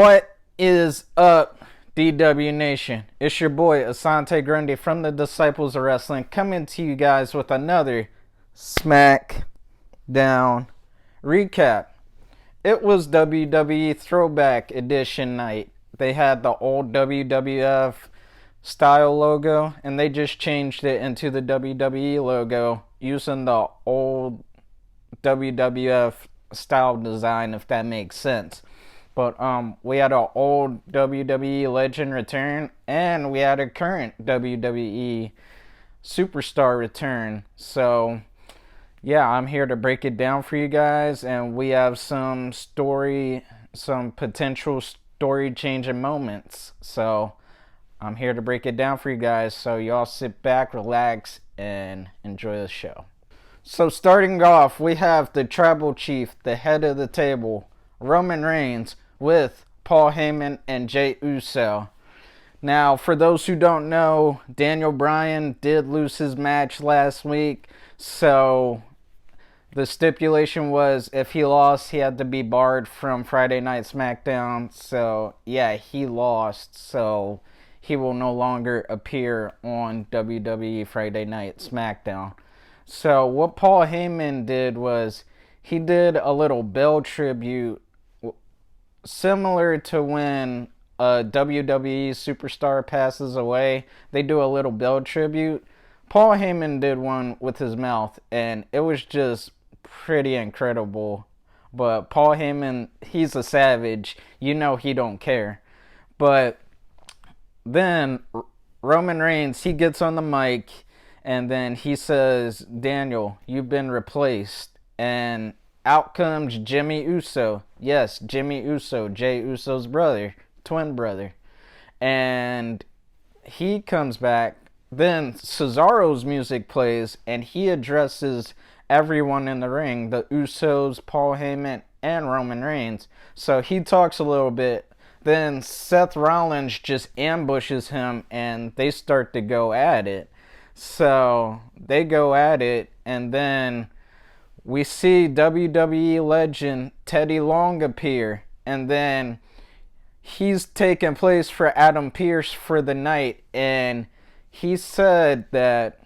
What is up, DW Nation? It's your boy Asante Grundy from the Disciples of Wrestling, coming to you guys with another Smackdown Recap. It was WWE Throwback Edition night. They had the old WWF style logo, and they just changed it into the WWE logo using the old WWF style design, if that makes sense. But we had an old WWE legend return, and we had a current WWE superstar return. So yeah, I'm here to break it down for you guys, and we have some potential story changing moments. So I'm here to break it down for you guys. So y'all sit back, relax, and enjoy the show. So starting off, we have the Tribal Chief, the head of the table, Roman Reigns, with Paul Heyman and Jey Uso. Now, for those who don't know, Daniel Bryan did lose his match last week, so the stipulation was if he lost, he had to be barred from Friday Night SmackDown. So yeah, he lost, so he will no longer appear on WWE Friday Night SmackDown. So what Paul Heyman did was he did a little bell tribute, similar to when a WWE superstar passes away. They do a little bell tribute. Paul Heyman did one with his mouth, and it was just pretty incredible. But Paul Heyman, he's a savage. You know he don't care. But then Roman Reigns, he gets on the mic, and then he says, "Daniel, you've been replaced." And out comes Jimmy Uso. Yes, Jimmy Uso, Jey Uso's brother, twin brother. And he comes back. Then Cesaro's music plays, and he addresses everyone in the ring, the Usos, Paul Heyman, and Roman Reigns. So he talks a little bit. Then Seth Rollins just ambushes him, and they start to go at it. So they go at it, and then we see WWE legend Teddy Long appear, and then he's taking place for Adam Pearce for the night, and he said that,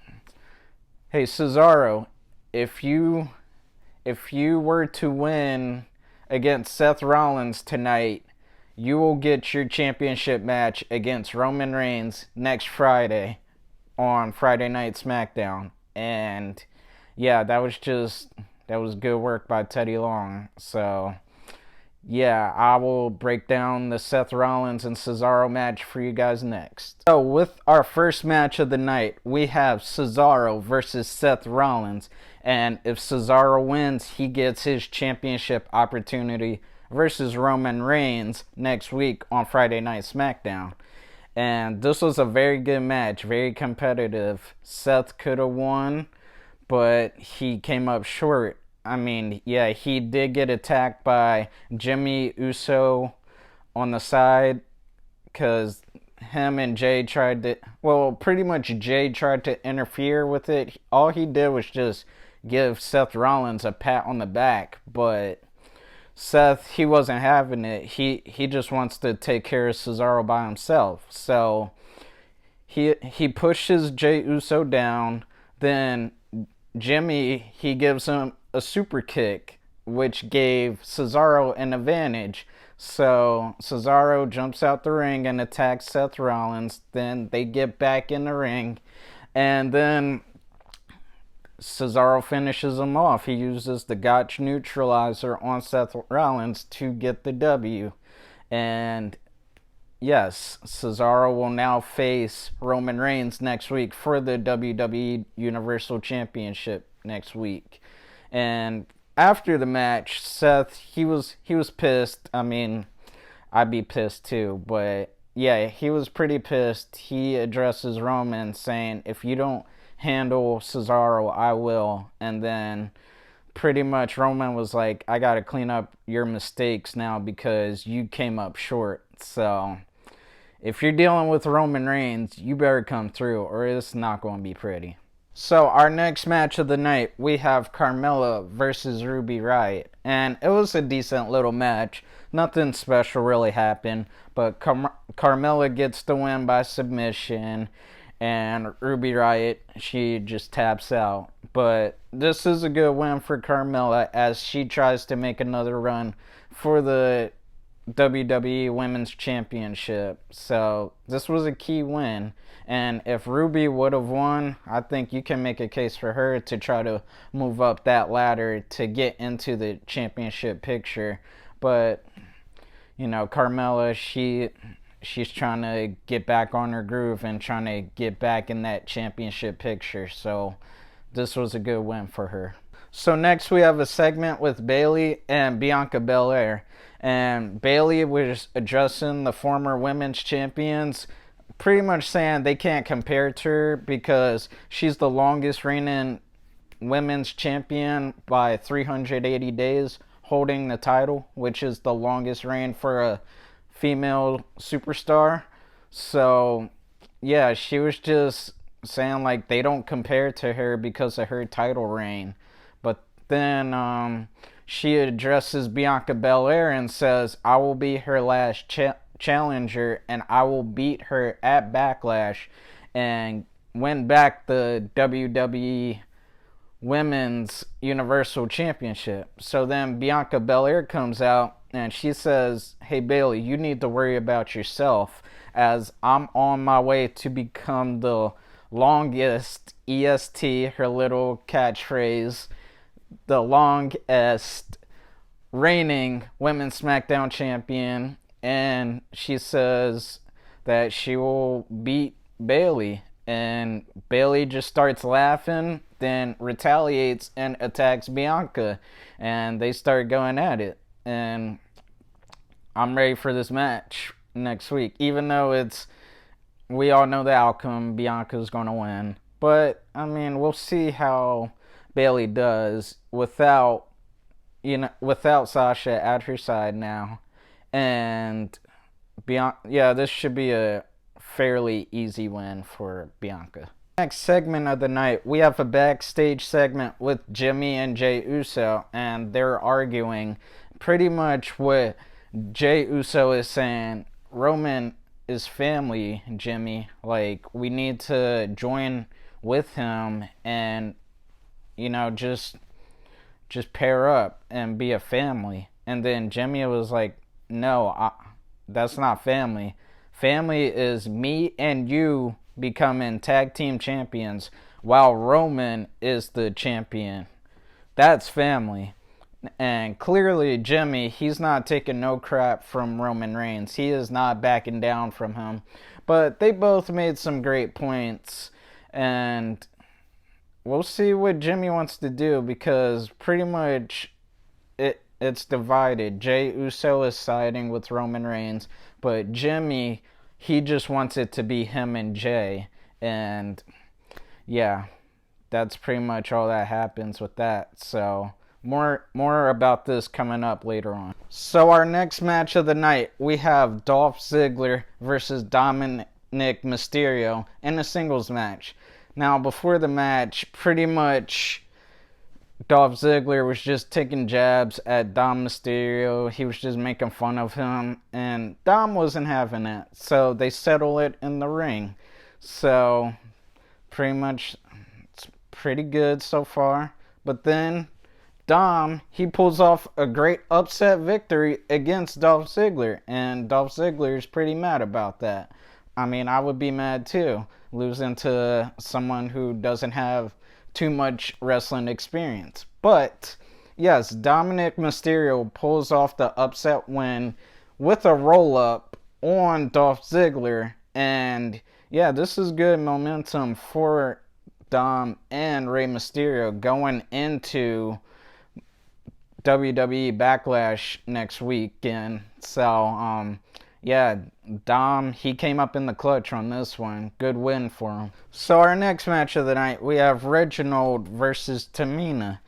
"Hey Cesaro, if you were to win against Seth Rollins tonight, you will get your championship match against Roman Reigns next Friday on Friday Night SmackDown." And yeah, that was good work by Teddy Long. So yeah, I will break down the Seth Rollins and Cesaro match for you guys next. So with our first match of the night, we have Cesaro versus Seth Rollins. And if Cesaro wins, he gets his championship opportunity versus Roman Reigns next week on Friday Night SmackDown. And this was a very good match, very competitive. Seth could have won, but he came up short. I mean, yeah, he did get attacked by Jimmy Uso on the side, because him and Jey tried to, well, pretty much Jey tried to interfere with it. All he did was just give Seth Rollins a pat on the back, but Seth, he wasn't having it. He just wants to take care of Cesaro by himself. So he pushes Jey Uso down. Then Jimmy, he gives him a super kick, which gave Cesaro an advantage. So Cesaro jumps out the ring and attacks Seth Rollins. Then they get back in the ring, and then Cesaro finishes him off. He uses the Gotch neutralizer on Seth Rollins to get the W. And yes, Cesaro will now face Roman Reigns next week for the WWE Universal Championship next week. And after the match, Seth, he was pissed. I mean, I'd be pissed too, but yeah, he was pretty pissed. He addresses Roman saying, "If you don't handle Cesaro, I will." And then pretty much Roman was like, "I gotta clean up your mistakes now because you came up short. So if you're dealing with Roman Reigns, you better come through, or it's not going to be pretty." So our next match of the night, we have Carmella versus Ruby Riott. And it was a decent little match. nothing special really happened. But Carmella gets the win by submission, and Riott, she just taps out. But this is a good win for Carmella as she tries to make another run for the WWE Women's Championship. So this was a key win. And if Ruby would have won, I think you can make a case for her to try to move up that ladder to get into the championship picture. But, you know, Carmella, she's trying to get back on her groove and trying to get back in that championship picture. So this was a good win for her. So next we have a segment with Bayley and Bianca Belair. And Bayley was addressing the former women's champions, pretty much saying they can't compare to her because she's the longest reigning women's champion by 380 days holding the title, which is the longest reign for a female superstar. So yeah, she was just saying like they don't compare to her because of her title reign. But then she addresses Bianca Belair and says, I will be her last challenger and I will beat her at Backlash and win back the WWE Women's Universal Championship. So then Bianca Belair comes out and she says, hey Bayley, you need to worry about yourself as I'm on my way to become the longest EST, her little catchphrase, the longest reigning Women's Smackdown champion. And she says that she will beat Bayley. And Bayley just starts laughing, then retaliates and attacks Bianca. And they start going at it. And I'm ready for this match next week. Even though we all know the outcome, Bianca's going to win. But, I mean, we'll see how Bayley does without Sasha at her side now. And this should be a fairly easy win for Bianca. Next segment of the night, we have a backstage segment with Jimmy and Jey Uso, and they're arguing pretty much what Jey Uso is saying. Roman is family, Jimmy. Like, we need to join with him and, you know, just pair up and be a family. And then Jimmy was like, no, that's not family. Family is me and you becoming tag team champions while Roman is the champion. That's family. And clearly Jimmy, he's not taking no crap from Roman Reigns. He is not backing down from him. But they both made some great points. And we'll see what Jimmy wants to do because pretty much it's divided. Jey Uso is siding with Roman Reigns, but Jimmy, he just wants it to be him and Jey. And yeah, that's pretty much all that happens with that. So more about this coming up later on. So our next match of the night, we have Dolph Ziggler versus Dominik Mysterio in a singles match. Now, before the match, pretty much Dolph Ziggler was just taking jabs at Dom Mysterio. He was just making fun of him, and Dom wasn't having it. So they settle it in the ring. So pretty much it's pretty good so far. But then Dom, he pulls off a great upset victory against Dolph Ziggler, and Dolph Ziggler is pretty mad about that. I mean, I would be mad too, losing to someone who doesn't have too much wrestling experience. But yes, Dominik Mysterio pulls off the upset win with a roll-up on Dolph Ziggler. And yeah, this is good momentum for Dom and Rey Mysterio going into WWE Backlash next weekend. So, yeah, Dom, he came up in the clutch on this one. Good win for him. So our next match of the night, we have Reginald versus Tamina.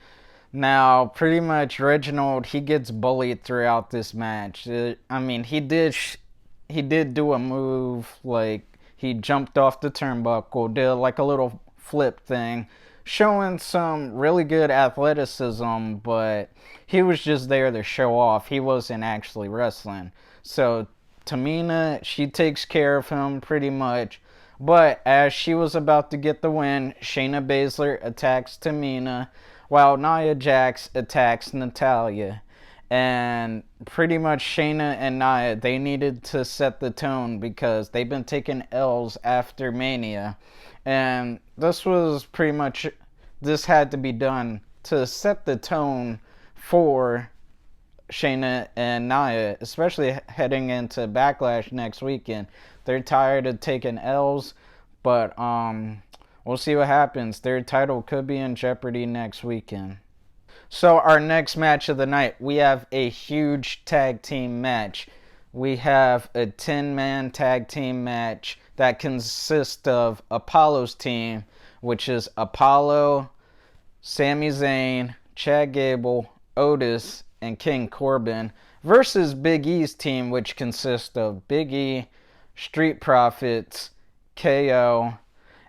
Now, pretty much Reginald, he gets bullied throughout this match. I mean, he did do a move, like he jumped off the turnbuckle, did like a little flip thing showing some really good athleticism, but he was just there to show off. He wasn't actually wrestling. So Tamina, she takes care of him pretty much. But as she was about to get the win, Shayna Baszler attacks Tamina, while Nia Jax attacks Natalya. And pretty much Shayna and Nia, they needed to set the tone because they've been taking L's after Mania. And this was pretty much, this had to be done to set the tone for Shayna and Nia, especially heading into Backlash next weekend. They're tired of taking L's, but we'll see what happens. Their title could be in jeopardy next weekend. So our next match of the night, we have a huge tag team match. We have a 10-man tag team match that consists of Apollo's team, which is Apollo, Sami Zayn, Chad Gable, Otis, and King Corbin, versus Big E's team, which consists of Big E, Street Profits, KO,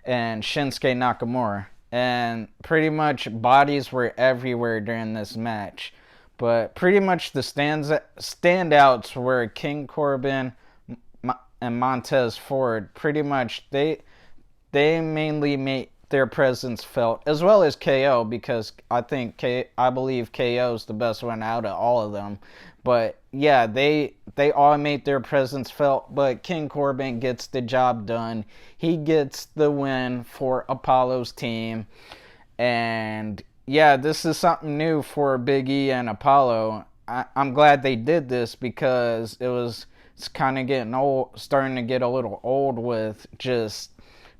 and Shinsuke Nakamura. And pretty much bodies were everywhere during this match. But pretty much the standouts were King Corbin and Montez Ford. Pretty much they mainly made their presence felt, as well as KO, because I believe KO is the best one out of all of them. But yeah, they all made their presence felt, but King Corbin gets the job done. He gets the win for Apollo's team. And yeah, this is something new for Big E and Apollo. I'm glad they did this because it's kind of getting old, starting to get a little old with just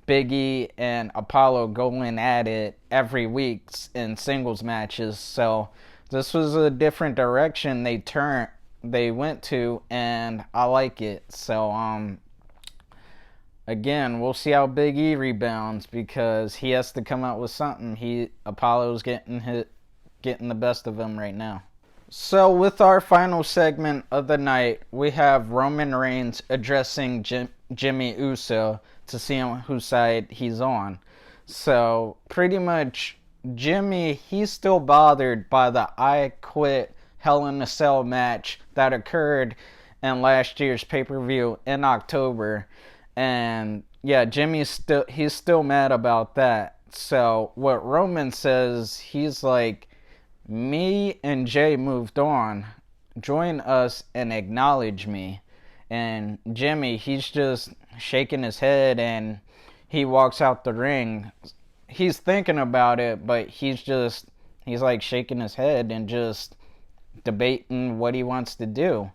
Big E and Apollo going at it every week in singles matches. So this was a different direction they went to, and I like it. So again, we'll see how Big E rebounds because he has to come out with something. Apollo's getting the best of him right now. So with our final segment of the night, we have Roman Reigns addressing Jimmy Uso to see whose side he's on. So pretty much Jimmy, he's still bothered by the I Quit Hell in a Cell match that occurred in last year's pay-per-view in October. And yeah, he's still mad about that. So what Roman says, he's like, me and Jay moved on. Join us and acknowledge me. And Jimmy, he's just shaking his head and he walks out the ring. He's thinking about it, but he's like shaking his head and just debating what he wants to do.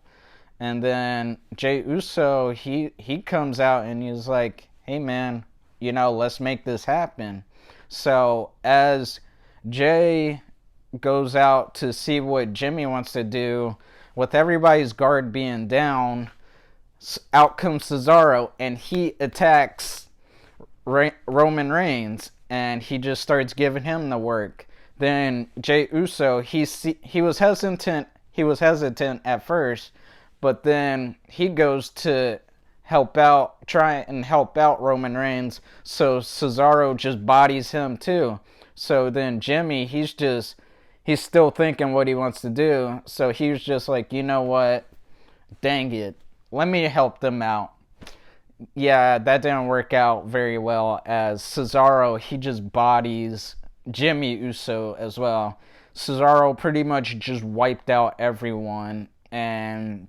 And then Jey Uso, he comes out and he's like, hey man, let's make this happen. So as Jay goes out to see what Jimmy wants to do, with everybody's guard being down, out comes Cesaro and he attacks Roman Reigns and he just starts giving him the work. Then Jey Uso, he was hesitant at first, but then he goes to try and help out Roman Reigns, so Cesaro just bodies him too. So then Jimmy, he's still thinking what he wants to do, so he was just like, you know what, dang it, let me help them out. Yeah, that didn't work out very well as Cesaro, he just bodies Jimmy Uso as well. Cesaro pretty much just wiped out everyone, and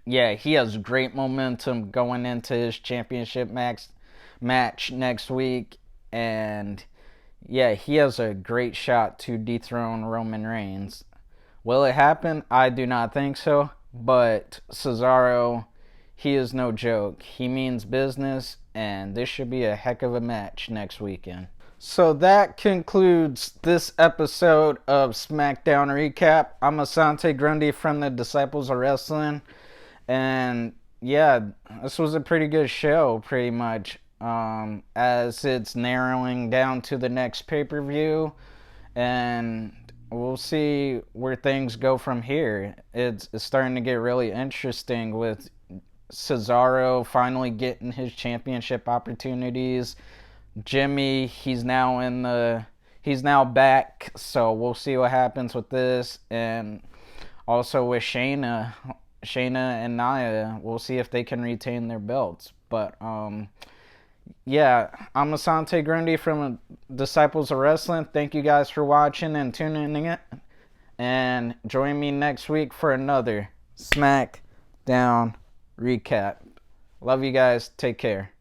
yeah, he has great momentum going into his championship match next week, and yeah, he has a great shot to dethrone Roman Reigns. Will it happen? I do not think so, but Cesaro, he is no joke. He means business, and this should be a heck of a match next weekend. So that concludes this episode of Smackdown Recap. I'm Asante Grundy from the Disciples of Wrestling, and yeah, this was a pretty good show, pretty much, as it's narrowing down to the next pay-per-view, and we'll see where things go from here. It's starting to get really interesting with Cesaro finally getting his championship opportunities. Jimmy, he's now in the he's now back, so we'll see what happens with this. And also with Shayna and Nia, we'll see if they can retain their belts. But yeah, I'm Asante Grundy from Disciples of Wrestling. Thank you guys for watching and tuning in. And join me next week for another Smackdown Recap. Love you guys. Take care.